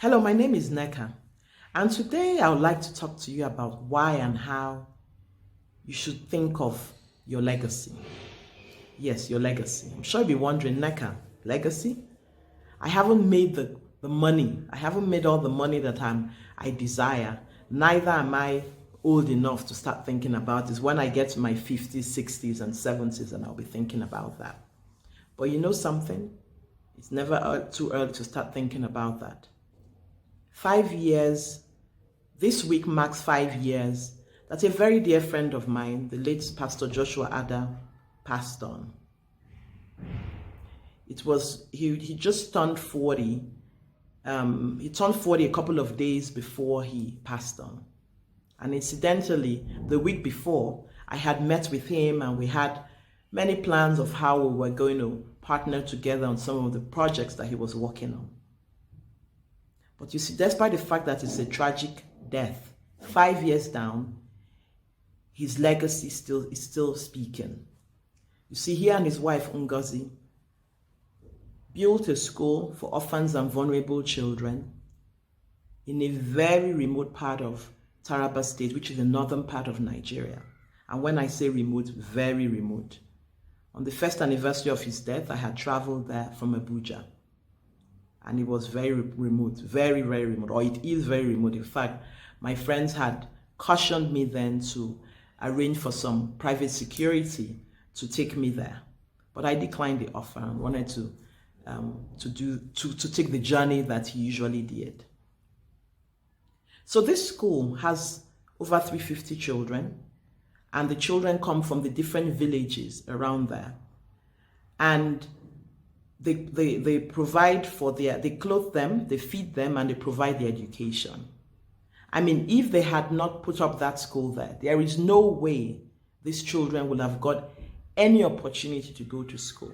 Hello, my name is Neka, and today I would like to talk to you about why and how you should think of your legacy. Yes, your legacy. I'm sure you'll be wondering, Neka, legacy? I haven't made the money. I haven't made all the money that I desire. Neither am I old enough to start thinking about this. When I get to my 50s, 60s, and 70s, and I'll be thinking about that. But you know something? It's never too early to start thinking about that. 5 years, this week marks 5 years that a very dear friend of mine, the late Pastor Joshua Ada, passed on. He just turned 40. He turned 40 a couple of days before he passed on. And incidentally, the week before, I had met with him and we had many plans of how we were going to partner together on some of the projects that he was working on. But you see, despite the fact that it's a tragic death, 5 years down, his legacy is still speaking. You see, he and his wife, Ngozi, built a school for orphans and vulnerable children in a very remote part of Taraba State, which is the northern part of Nigeria. And when I say remote, very remote. On the first anniversary of his death, I had traveled there from Abuja. And it was very remote, very, very remote, or it is very remote. In fact, my friends had cautioned me then to arrange for some private security to take me there. But I declined the offer and wanted to take the journey that he usually did. So this school has over 350 children, and the children come from the different villages around there. And they provide for they clothe them, they feed them, and they provide the education. I mean, if they had not put up that school there is no way these children would have got any opportunity to go to school.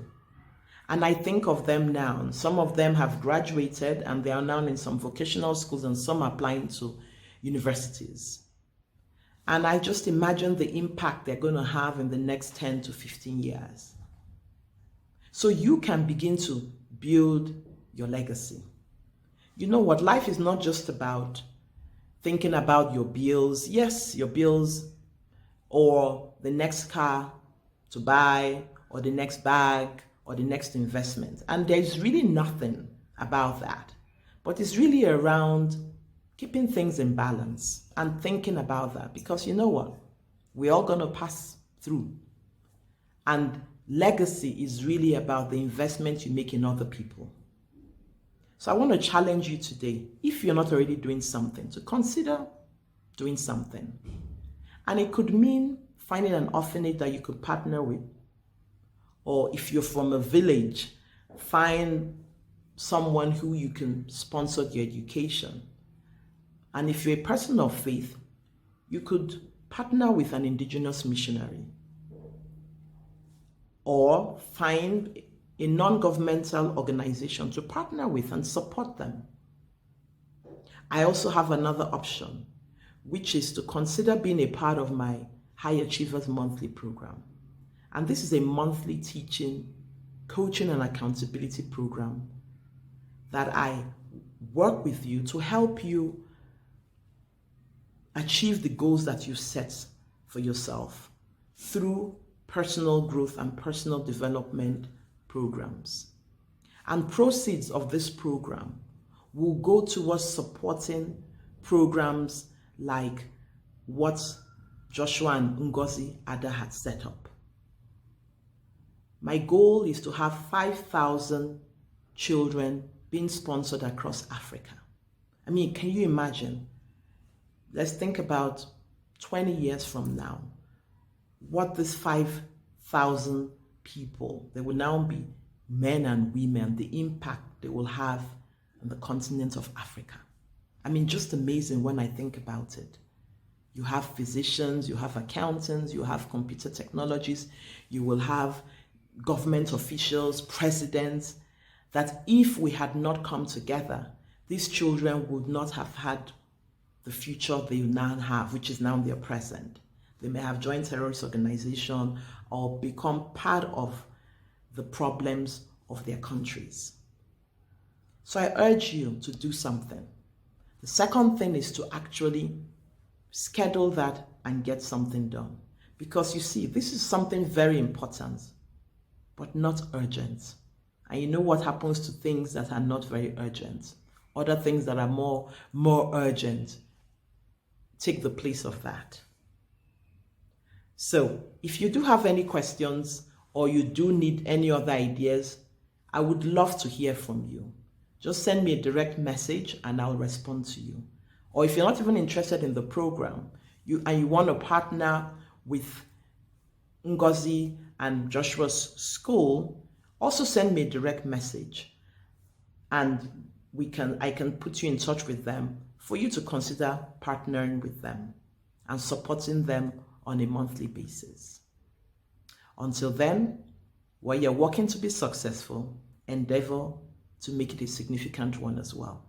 And I think of them now, and some of them have graduated and they are now in some vocational schools and some are applying to universities. And I just imagine the impact they're going to have in the next 10 to 15 years. So you can begin to build your legacy. You know what? Life is not just about thinking about your bills. Yes, your bills, or the next car to buy, or the next bag, or the next investment. And there's really nothing about that. But it's really around keeping things in balance and thinking about that. Because you know what? We're all going to pass through. And legacy is really about the investment you make in other people. So I want to challenge you today, if you're not already doing something, to consider doing something. And it could mean finding an orphanage that you could partner with. Or if you're from a village, find someone who you can sponsor your education. And if you're a person of faith, you could partner with an indigenous missionary. Or find a non-governmental organization to partner with and support them. I also have another option, which is to consider being a part of my High Achievers Monthly program. And this is a monthly teaching, coaching, and accountability program that I work with you to help you achieve the goals that you set for yourself through personal growth and personal development programs. And proceeds of this program will go towards supporting programs like what Joshua and Ngozi Ada had set up. My goal is to have 5,000 children being sponsored across Africa. I mean, can you imagine? Let's think about 20 years from now, what this 5,000 people, they will now be men and women, the impact they will have on the continent of Africa. I mean, just amazing when I think about it. You have physicians, you have accountants, you have computer technologists, you will have government officials, presidents, that if we had not come together, these children would not have had the future they now have, which is now their present. They may have joined terrorist organization or become part of the problems of their countries. So I urge you to do something. The second thing is to actually schedule that and get something done. Because you see, this is something very important, but not urgent. And you know what happens to things that are not very urgent? Other things that are more urgent take the place of that. So if you do have any questions or you do need any other ideas, I would love to hear from you. Just send me a direct message and I'll respond to you. Or if you're not even interested in the program, you want to partner with Ngozi and Joshua's school, also send me a direct message and I can put you in touch with them for you to consider partnering with them and supporting them on a monthly basis. Until then, while you're working to be successful, endeavor to make it a significant one as well.